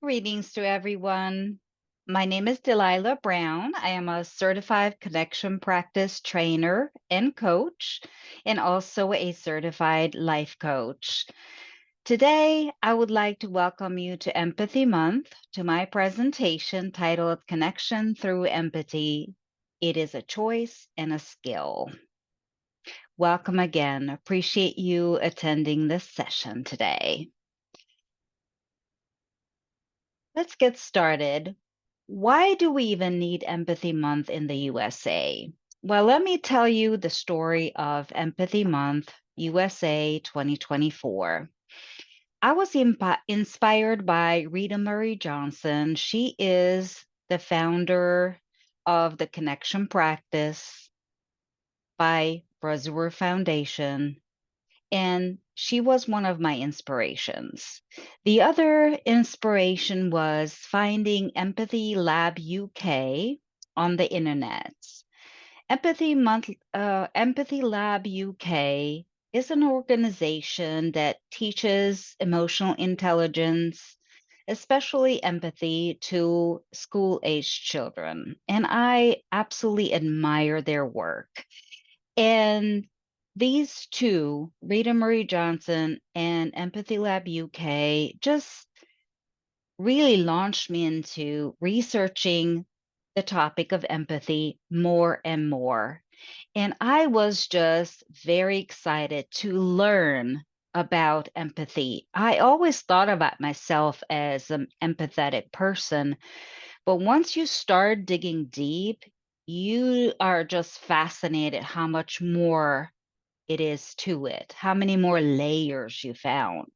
Greetings to everyone. My name is Delilah Brown. I am a certified connection practice trainer and coach, and also a certified life coach. Today, I would like to welcome you to Empathy Month to my presentation titled Connection Through Empathy. It is a choice and a skill. Welcome again. Appreciate you attending this session today. Let's get started. Why do we even need Empathy Month in the USA? Well, let me tell you the story of Empathy Month USA 2024. I was inspired by Rita Marie Johnson. She is the founder of the Connection Practice by Brazour Foundation, and she was one of my inspirations. The other inspiration was finding Empathy Lab UK on the internet. Empathy Lab UK is an organization that teaches emotional intelligence, especially empathy, to school-aged children. And I absolutely admire their work. And these two, Rita Marie Johnson and Empathy Lab UK, just really launched me into researching the topic of empathy more and more. And I was just very excited to learn about empathy. I always thought about myself as an empathetic person, but once you start digging deep, you are just fascinated how much more it is to it, how many more layers you found.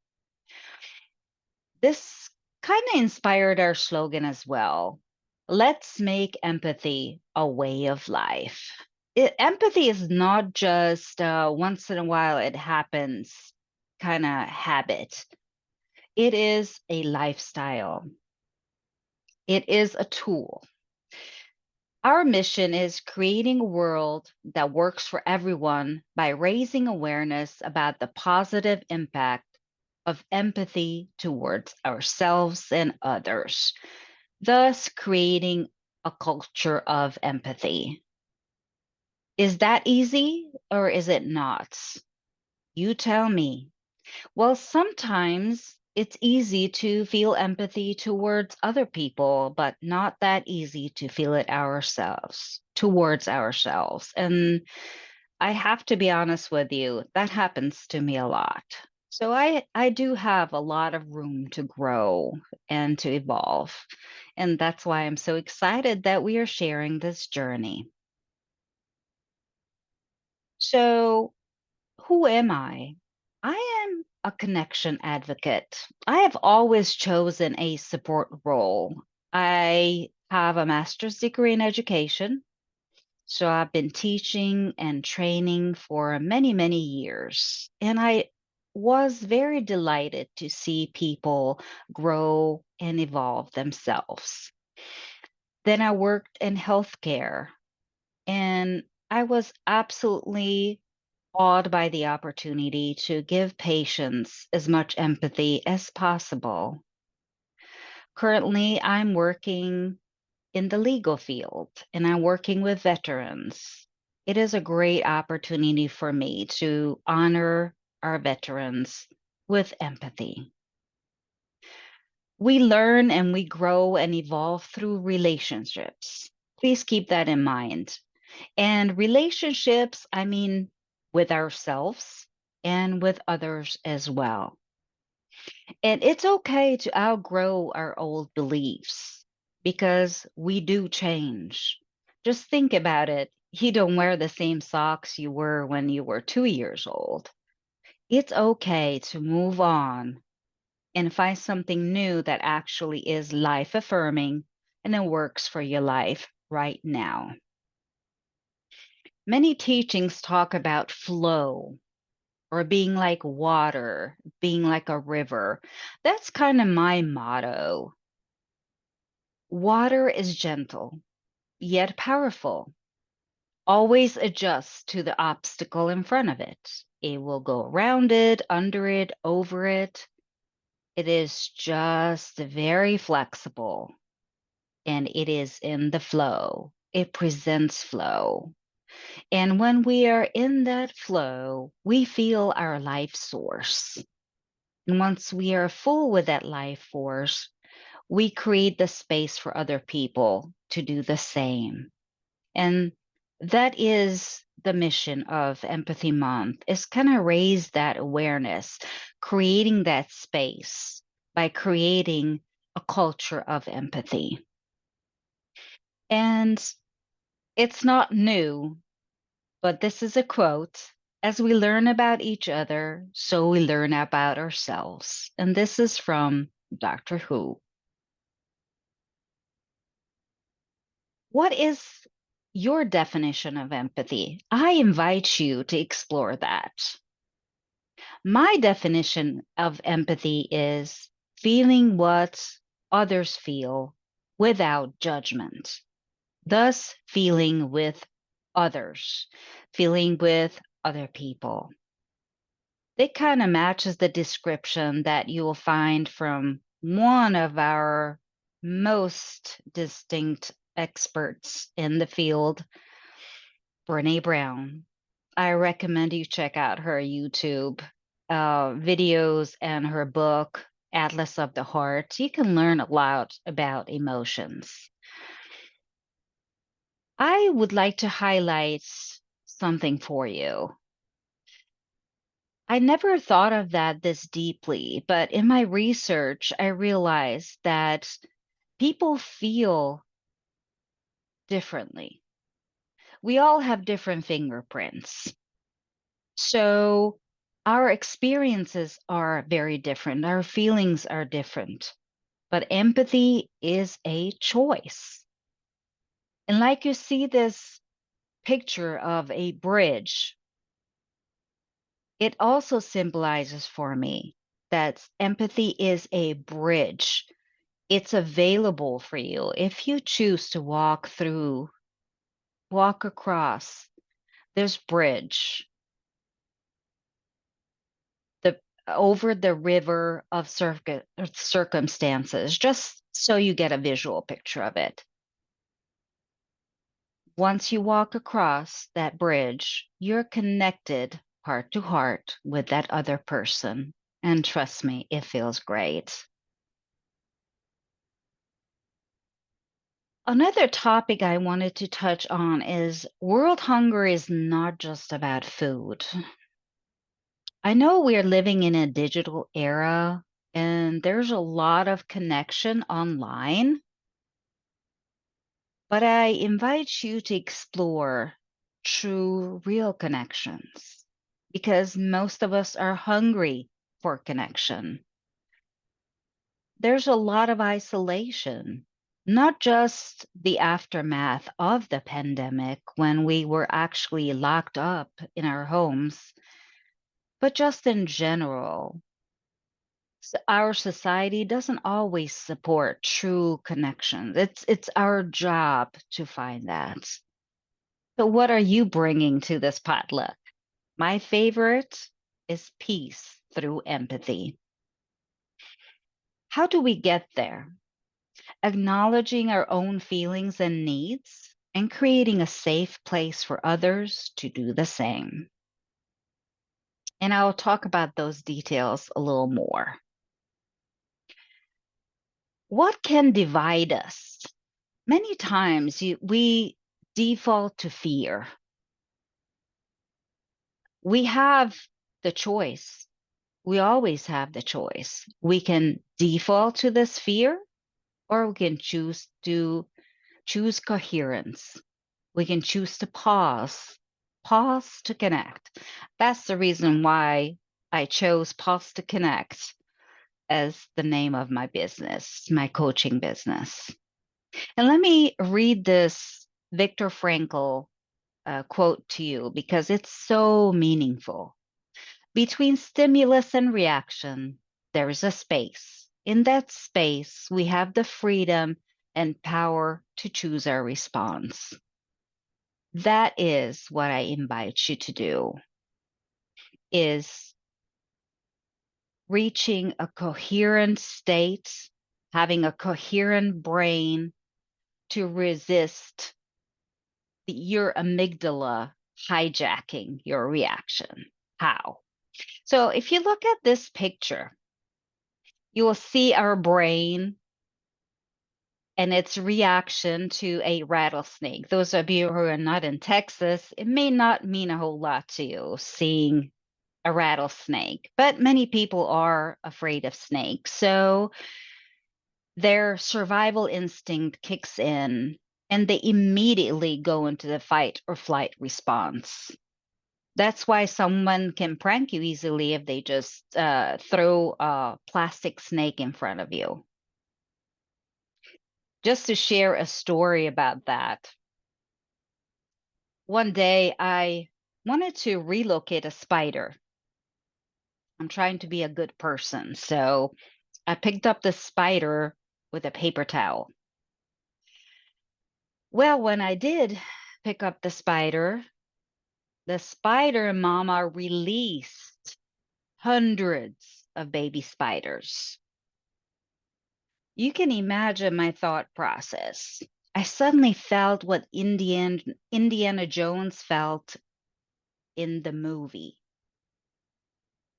This kind of inspired our slogan as well. Let's make empathy a way of life. Empathy is not just once in a while it happens kind of habit. It is a lifestyle. It is a tool. Our mission is creating a world that works for everyone by raising awareness about the positive impact of empathy towards ourselves and others, thus creating a culture of empathy. Is that easy or is it not? You tell me. Well, sometimes it's easy to feel empathy towards other people, but not that easy to feel it ourselves, towards ourselves. And I have to be honest with you, that happens to me a lot. So I do have a lot of room to grow and to evolve. And that's why I'm so excited that we are sharing this journey. So, who am I? I am a connection advocate. I have always chosen a support role. I have a master's degree in education, so I've been teaching and training for many, many years. And I was very delighted to see people grow and evolve themselves. Then I worked in healthcare, and I was absolutely awed by the opportunity to give patients as much empathy as possible. Currently, I'm working in the legal field and I'm working with veterans. It is a great opportunity for me to honor our veterans with empathy. We learn and we grow and evolve through relationships. Please keep that in mind. And relationships, I mean, with ourselves and with others as well. And it's okay to outgrow our old beliefs because we do change. Just think about it. You don't wear the same socks you were when you were 2 years old. It's okay to move on and find something new that actually is life affirming and it works for your life right now. Many teachings talk about flow or being like water, being like a river. That's kind of my motto. Water is gentle, yet powerful. Always adjust to the obstacle in front of it. It will go around it, under it, over it. It is just very flexible and it is in the flow. It presents flow. And when we are in that flow, we feel our life source. And once we are full with that life force, we create the space for other people to do the same. And that is the mission of Empathy Month is kind of raise that awareness, creating that space by creating a culture of empathy. And it's not new, but this is a quote. As we learn about each other, so we learn about ourselves. And this is from Doctor Who. What is your definition of empathy? I invite you to explore that. My definition of empathy is feeling what others feel without judgment, thus, feeling with others, feeling with other people. It kind of matches the description that you will find from one of our most distinct experts in the field, Brene Brown. I recommend you check out her YouTube videos and her book, Atlas of the Heart. You can learn a lot about emotions. I would like to highlight something for you. I never thought of that this deeply, but in my research, I realized that people feel differently. We all have different fingerprints. So our experiences are very different, our feelings are different, but empathy is a choice. And like you see this picture of a bridge, it also symbolizes for me that empathy is a bridge. It's available for you if you choose to walk across this bridge, the over the river of circumstances, just so you get a visual picture of it. Once you walk across that bridge, you're connected heart to heart with that other person. And trust me, it feels great. Another topic I wanted to touch on is world hunger is not just about food. I know we're living in a digital era and there's a lot of connection online, but I invite you to explore true, real connections because most of us are hungry for connection. There's a lot of isolation, not just the aftermath of the pandemic when we were actually locked up in our homes, but just in general. Our society doesn't always support true connections. It's our job to find that. So what are you bringing to this potluck? My favorite is peace through empathy. How do we get there? Acknowledging our own feelings and needs and creating a safe place for others to do the same. And I'll talk about those details a little more. What can divide us? Many times we default to fear. We have the choice. We always have the choice. We can default to this fear or we can choose coherence. We can choose to pause to connect. That's the reason why I chose Pause to Connect as the name of my business, my coaching business. And let me read this Viktor Frankl quote to you because it's so meaningful. Between stimulus and reaction, there is a space. In that space, we have the freedom and power to choose our response. That is what I invite you to do is reaching a coherent state, having a coherent brain to resist your amygdala hijacking your reaction. How? So if you look at this picture, you will see our brain and its reaction to a rattlesnake. Those of you who are not in Texas, it may not mean a whole lot to you seeing a rattlesnake, but many people are afraid of snakes. So their survival instinct kicks in and they immediately go into the fight or flight response. That's why someone can prank you easily if they just throw a plastic snake in front of you. Just to share a story about that, one day I wanted to relocate a spider. I'm trying to be a good person. So I picked up the spider with a paper towel. Well, when I did pick up the spider mama released hundreds of baby spiders. You can imagine my thought process. I suddenly felt what Indiana Jones felt in the movie.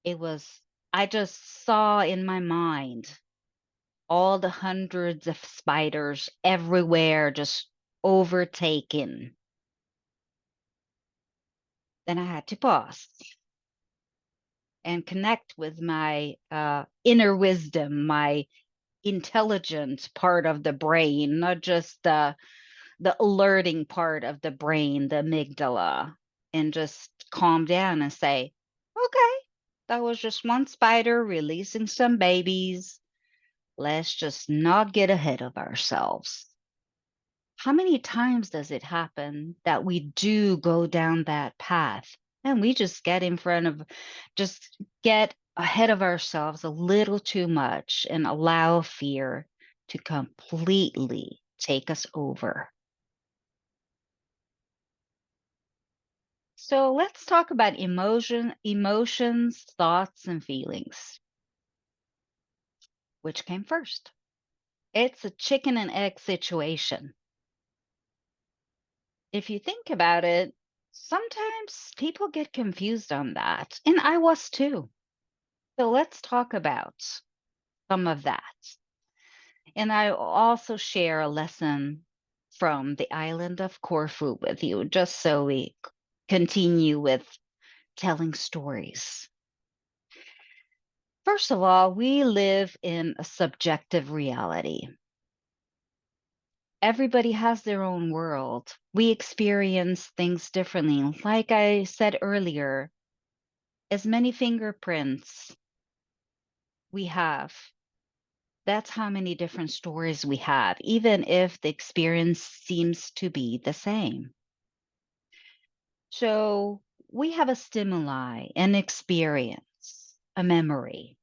It was, I just saw in my mind all the hundreds of spiders everywhere just overtaken. Then I had to pause and connect with my inner wisdom, my intelligent part of the brain, not just the alerting part of the brain, the amygdala, and just calm down and say, okay, that was just one spider releasing some babies. Let's just not get ahead of ourselves. How many times does it happen that we do go down that path and we just get in front of, just get ahead of ourselves a little too much and allow fear to completely take us over? So let's talk about emotions, thoughts, and feelings. Which came first? It's a chicken and egg situation. If you think about it, sometimes people get confused on that, and I was too. So let's talk about some of that. And I will also share a lesson from the island of Corfu with you, just so we continue with telling stories. First of all, we live in a subjective reality. Everybody has their own world. We experience things differently. Like I said earlier, as many fingerprints we have, that's how many different stories we have, even if the experience seems to be the same. So we have a stimuli, an experience, a memory.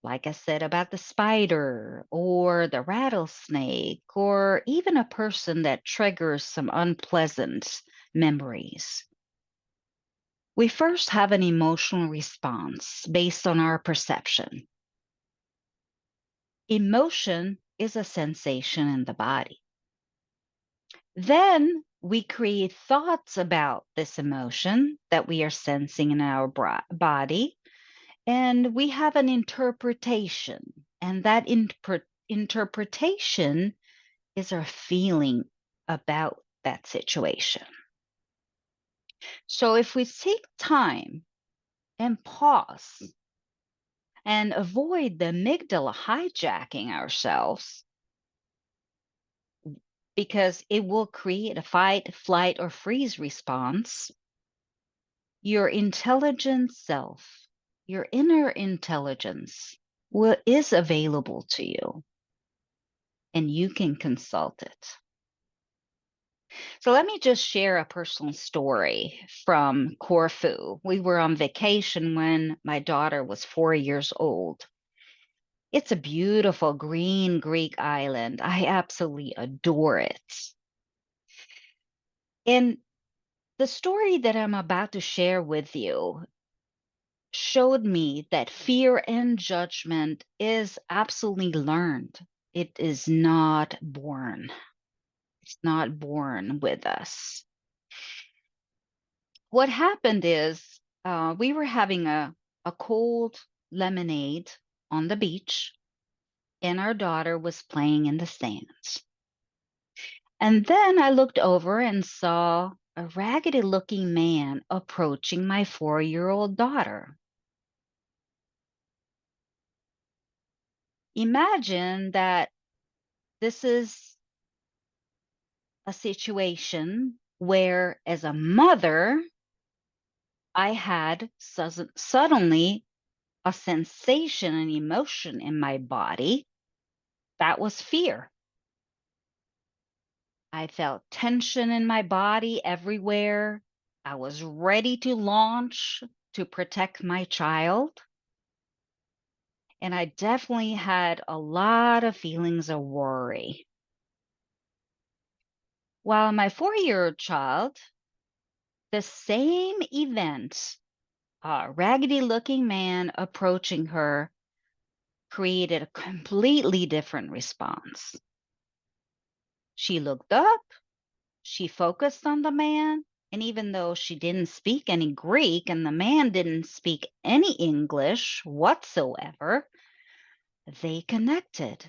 Like I said about the spider or the rattlesnake, or even a person that triggers some unpleasant memories. We first have an emotional response based on our perception. Emotion is a sensation in the body. Then we create thoughts about this emotion that we are sensing in our body, and we have an interpretation. And that interpretation is our feeling about that situation. So if we take time and pause and avoid the amygdala hijacking ourselves, because it will create a fight, flight, or freeze response, your intelligent self, your inner intelligence, is available to you and you can consult it. So let me just share a personal story from Corfu. We were on vacation when my daughter was 4 years old. It's a beautiful green Greek island. I absolutely adore it. And the story that I'm about to share with you showed me that fear and judgment is absolutely learned. It is not born. It's not born with us. What happened is we were having a cold lemonade on the beach, and our daughter was playing in the sands. And then I looked over and saw a raggedy looking man approaching my 4-year-old daughter. Imagine that this is a situation where, as a mother, I had suddenly a sensation, an emotion in my body that was fear. I felt tension in my body everywhere. I was ready to launch to protect my child. And I definitely had a lot of feelings of worry. While my 4-year-old child, the same event, a raggedy looking man approaching her, created a completely different response. She looked up, she focused on the man, and even though she didn't speak any Greek and the man didn't speak any English whatsoever, they connected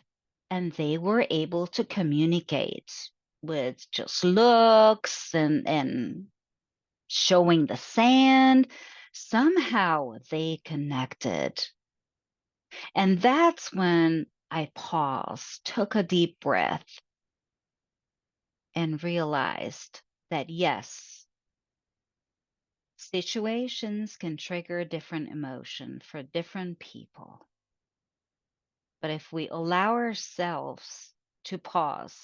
and they were able to communicate with just looks and showing the sand. Somehow they connected. And that's when I paused, took a deep breath, and realized that yes, situations can trigger different emotion for different people. But if we allow ourselves to pause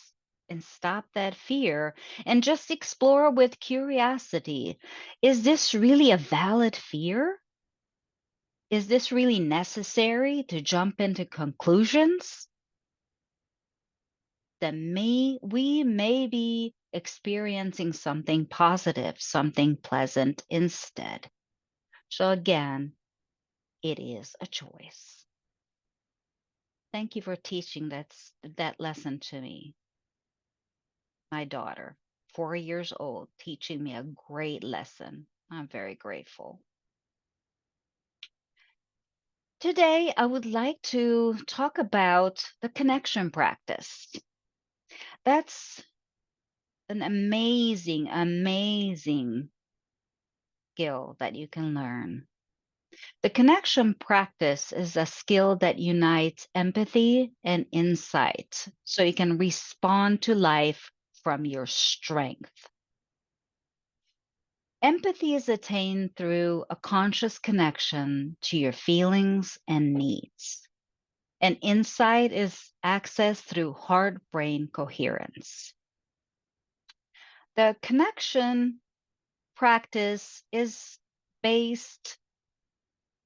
and stop that fear and just explore with curiosity, is this really a valid fear? Is this really necessary to jump into conclusions? Then we may be experiencing something positive, something pleasant instead. So again, it is a choice. Thank you for teaching that lesson to me. My daughter, 4 years old, teaching me a great lesson. I'm very grateful. Today, I would like to talk about the connection practice. That's an amazing, amazing skill that you can learn. The connection practice is a skill that unites empathy and insight so you can respond to life from your strength. Empathy is attained through a conscious connection to your feelings and needs. And insight is accessed through heart brain coherence. The connection practice is based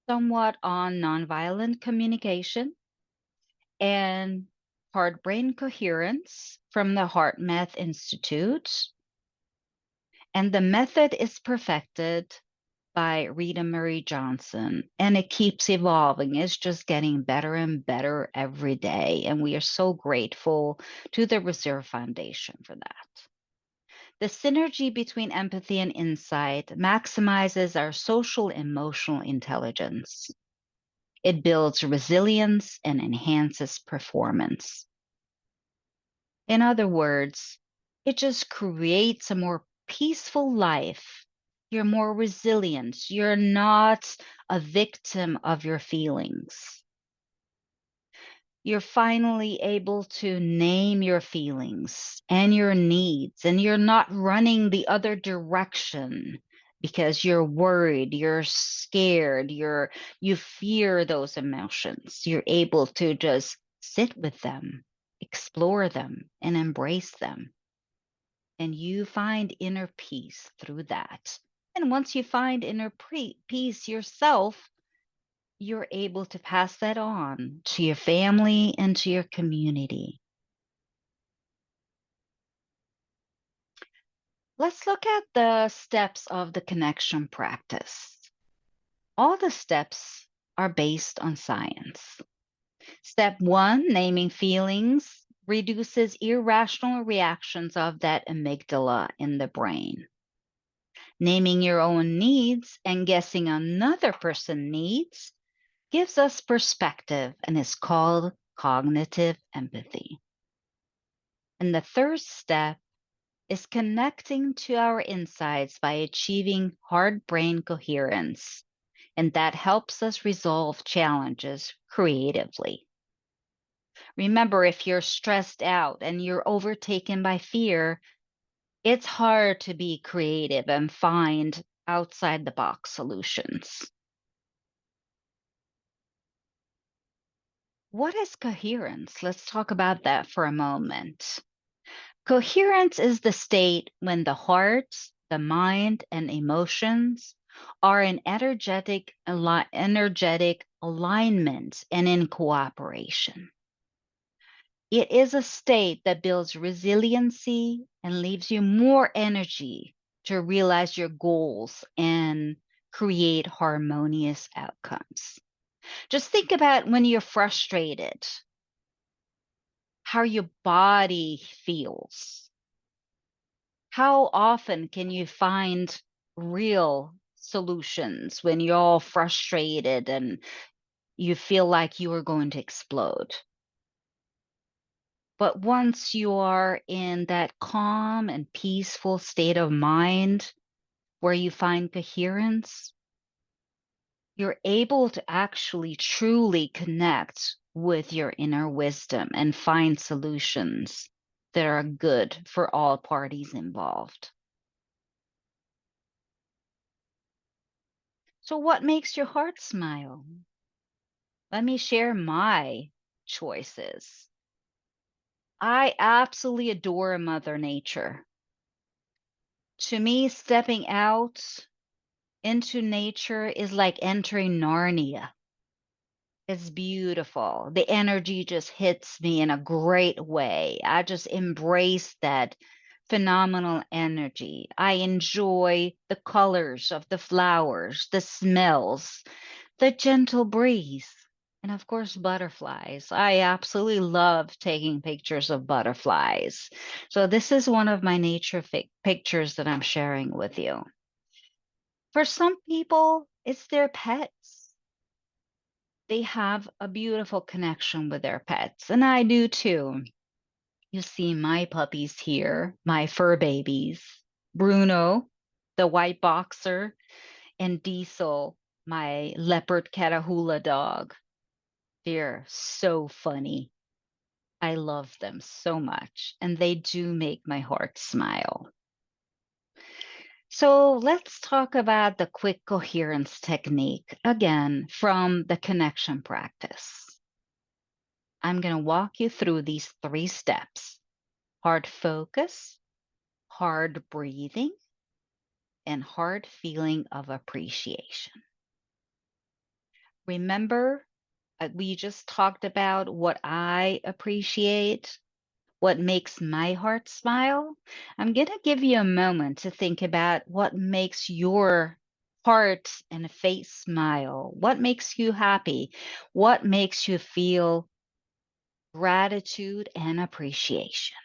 somewhat on nonviolent communication and heart brain coherence from the Heart Math Institute. And the method is perfected by Rita Marie Johnson, and it keeps evolving. It's just getting better and better every day. And we are so grateful to the Reserve Foundation for that. The synergy between empathy and insight maximizes our social emotional intelligence. It builds resilience and enhances performance. In other words, it just creates a more peaceful life. You're more resilient. You're not a victim of your feelings. You're finally able to name your feelings and your needs, and you're not running the other direction because you're worried, you're scared, you fear those emotions. You're able to just sit with them, explore them, and embrace them. And you find inner peace through that. And once you find inner peace yourself, you're able to pass that on to your family and to your community. Let's look at the steps of the connection practice. All the steps are based on science. Step one, naming feelings, reduces irrational reactions of that amygdala in the brain. Naming your own needs and guessing another person's needs gives us perspective and is called cognitive empathy. And the third step is connecting to our insides by achieving hard brain coherence, and that helps us resolve challenges creatively. Remember, if you're stressed out and you're overtaken by fear, it's hard to be creative and find outside the box solutions. What is coherence? Let's talk about that for a moment. Coherence is the state when the heart, the mind, and emotions are in energetic alignment and in cooperation. It is a state that builds resiliency and leaves you more energy to realize your goals and create harmonious outcomes. Just think about when you're frustrated, how your body feels. How often can you find real solutions when you're all frustrated and you feel like you are going to explode? But once you are in that calm and peaceful state of mind where you find coherence, you're able to actually truly connect with your inner wisdom and find solutions that are good for all parties involved. So, what makes your heart smile? Let me share my choices. I absolutely adore Mother Nature. To me, stepping out into nature is like entering Narnia. It's beautiful. The energy just hits me in a great way. I just embrace that phenomenal energy. I enjoy the colors of the flowers, the smells, the gentle breeze, and of course, butterflies. I absolutely love taking pictures of butterflies. So, this is one of my nature pictures that I'm sharing with you. For some people, it's their pets. They have a beautiful connection with their pets, and I do too. You see my puppies here, my fur babies, Bruno, the white boxer, and Diesel, my leopard Catahoula dog. They're so funny. I love them so much, and they do make my heart smile. So let's talk about the quick coherence technique again from the connection practice. I'm going to walk you through these three steps: heart focus, hard breathing, and heart feeling of appreciation. Remember, we just talked about what I appreciate, what makes my heart smile. I'm going to give you a moment to think about what makes your heart and face smile. What makes you happy? What makes you feel gratitude and appreciation?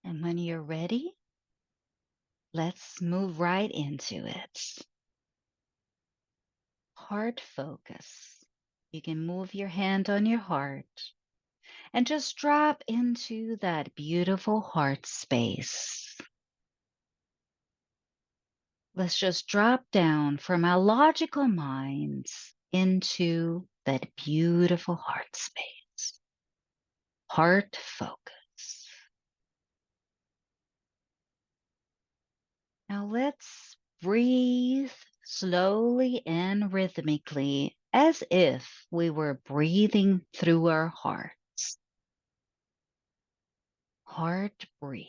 And when you're ready, let's move right into it. Heart focus. You can move your hand on your heart and just drop into that beautiful heart space. Let's just drop down from our logical minds into that beautiful heart space. Heart focus. Now let's breathe slowly and rhythmically as if we were breathing through our hearts. Heart breathing.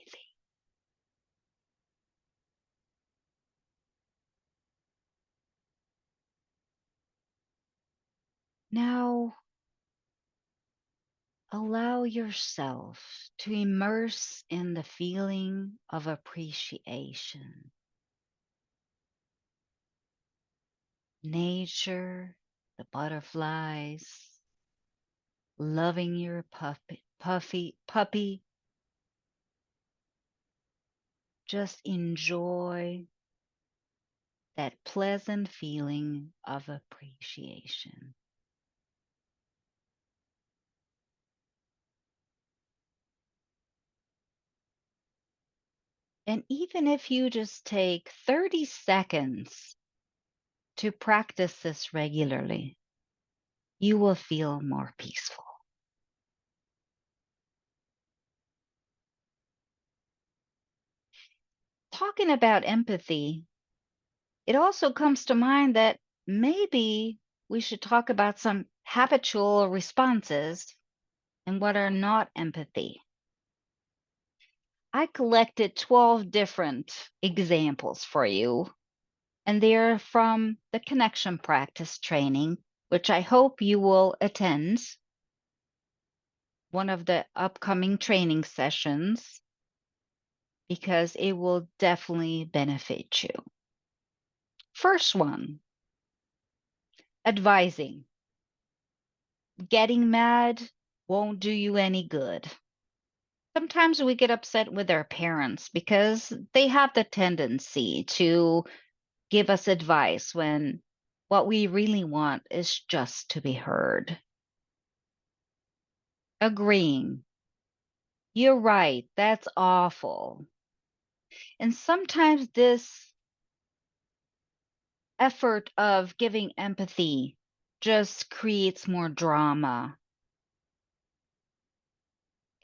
Now allow yourself to immerse in the feeling of appreciation. nature, the butterflies, loving your puppy. Just enjoy that pleasant feeling of appreciation. And even if you just take 30 seconds to practice this regularly, you will feel more peaceful. Talking about empathy, it also comes to mind that maybe we should talk about some habitual responses and what are not empathy. I collected 12 different examples for you, and they're from the connection practice training, which I hope you will attend one of the upcoming training sessions because it will definitely benefit you. First one, advising. Getting mad won't do you any good. Sometimes we get upset with our parents because they have the tendency to give us advice when what we really want is just to be heard. Agreeing. You're right. That's awful. And sometimes this effort of giving empathy just creates more drama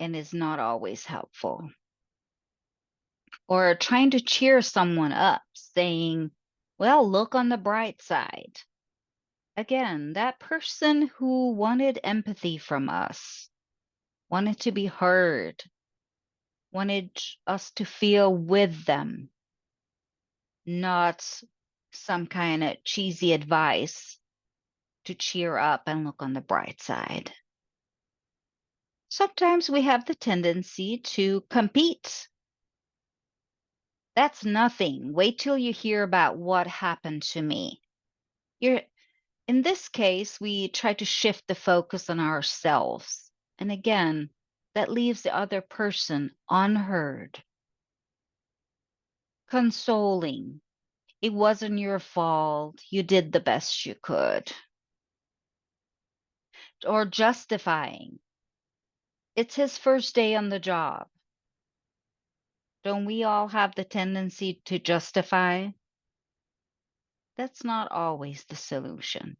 and is not always helpful. Or trying to cheer someone up, saying, well, look on the bright side. Again, that person who wanted empathy from us, wanted to be heard, wanted us to feel with them, not some kind of cheesy advice to cheer up and look on the bright side. Sometimes we have the tendency to compete. That's nothing. Wait till you hear about what happened to me. You're In this case, we try to shift the focus on ourselves. And again, that leaves the other person unheard. Consoling. It wasn't your fault. You did the best you could. Or justifying. It's his first day on the job. Don't we all have the tendency to justify? That's not always the solution.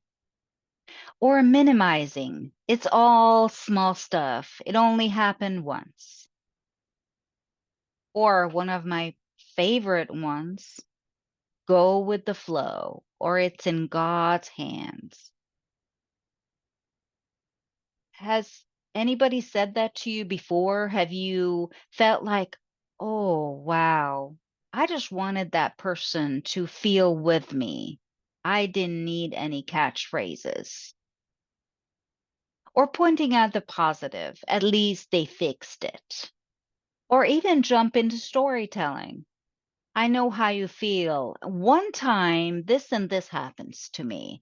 Or minimizing. It's all small stuff. It only happened once. Or one of my favorite ones, go with the flow, or it's in God's hands. Has anybody said that to you before? Have you felt like, oh, wow, I just wanted that person to feel with me? I didn't need any catchphrases. Or pointing out the positive, at least they fixed it. Or even jump into storytelling. I know how you feel. One time, this and this happened to me,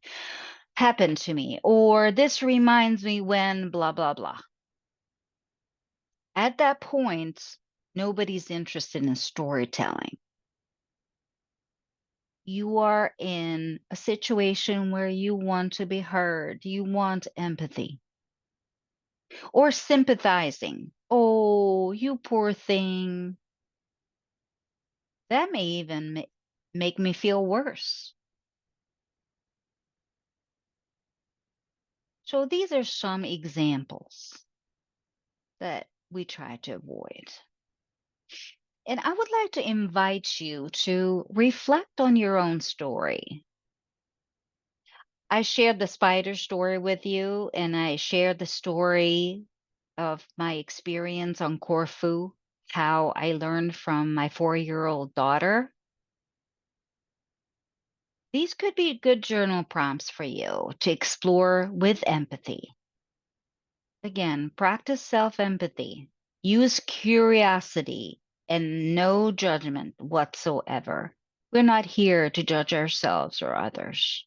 or this reminds me when blah, blah, blah. At that point, nobody's interested in storytelling. You are in a situation where you want to be heard, you want empathy, or sympathizing. Oh, you poor thing. That may even make me feel worse. So these are some examples that we try to avoid. And I would like to invite you to reflect on your own story. I shared the spider story with you, and I shared the story of my experience on Corfu, how I learned from my 4-year-old daughter. These could be good journal prompts for you to explore with empathy. Again, practice self empathy, use curiosity and no judgment whatsoever. We're not here to judge ourselves or others.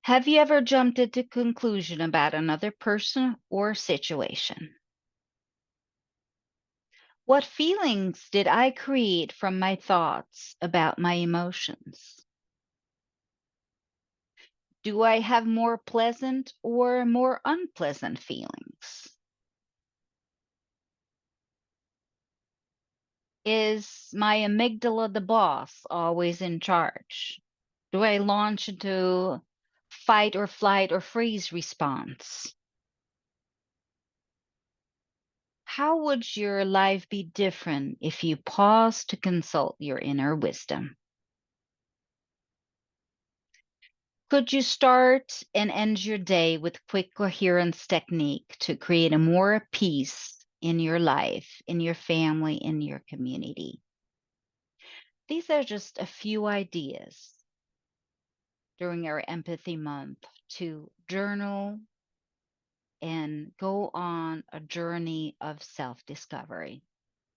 Have you ever jumped into conclusion about another person or situation? What feelings did I create from my thoughts about my emotions? Do I have more pleasant or more unpleasant feelings? Is my amygdala the boss always in charge? Do I launch into fight or flight or freeze response? How would your life be different if you pause to consult your inner wisdom? Could you start and end your day with quick coherence technique to create a more peace in your life, in your family, in your community? These are just a few ideas during our empathy month to journal and go on a journey of self discovery.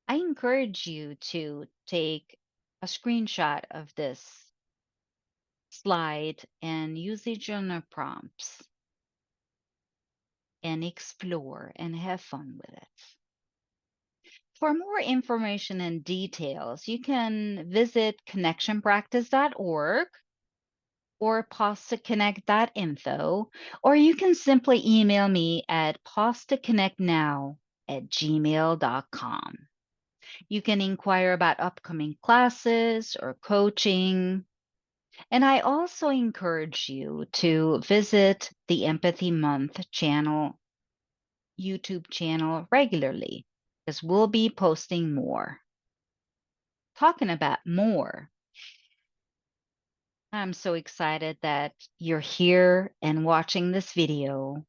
I encourage you to take a screenshot of this slide and use the journal prompts and explore and have fun with it. For more information and details, you can visit connectionpractice.org or pauseconnect.info, or you can simply email me at pausetoconnectnow@gmail.com. You can inquire about upcoming classes or coaching. And I also encourage you to visit the Empathy Month channel, YouTube channel regularly, because we'll be posting more. Talking about more, I'm so excited that you're here and watching this video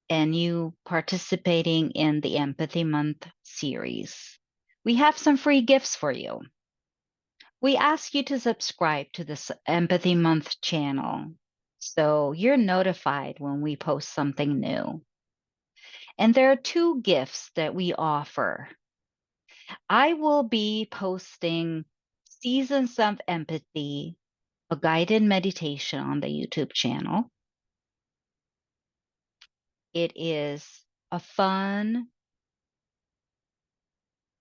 and you participating in the Empathy Month series. We have some free gifts for you. We ask you to subscribe to this Empathy Month channel so you're notified when we post something new. And there are two gifts that we offer. I will be posting Seasons of Empathy, a guided meditation on the YouTube channel. It is a fun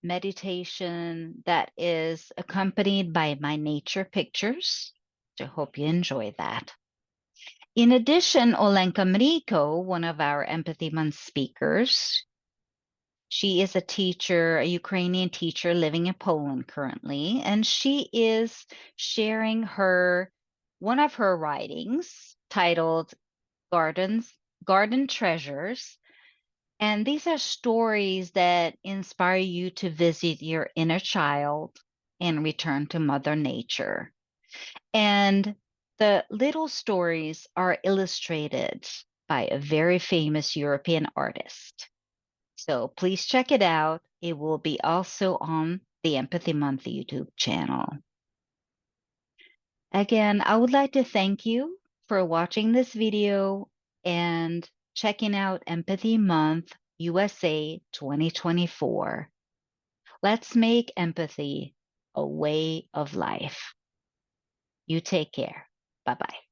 meditation that is accompanied by my nature pictures. So I hope you enjoy that. In addition, Olenka Mriko, one of our Empathy Month speakers, she is a teacher, a Ukrainian teacher living in Poland currently, and she is sharing one of her writings titled Garden Treasures. And these are stories that inspire you to visit your inner child and return to Mother Nature. And the little stories are illustrated by a very famous European artist. So please check it out. It will be also on the Empathy Month YouTube channel. Again, I would like to thank you for watching this video and checking out Empathy Month USA 2024. Let's make empathy a way of life. You take care. Bye bye.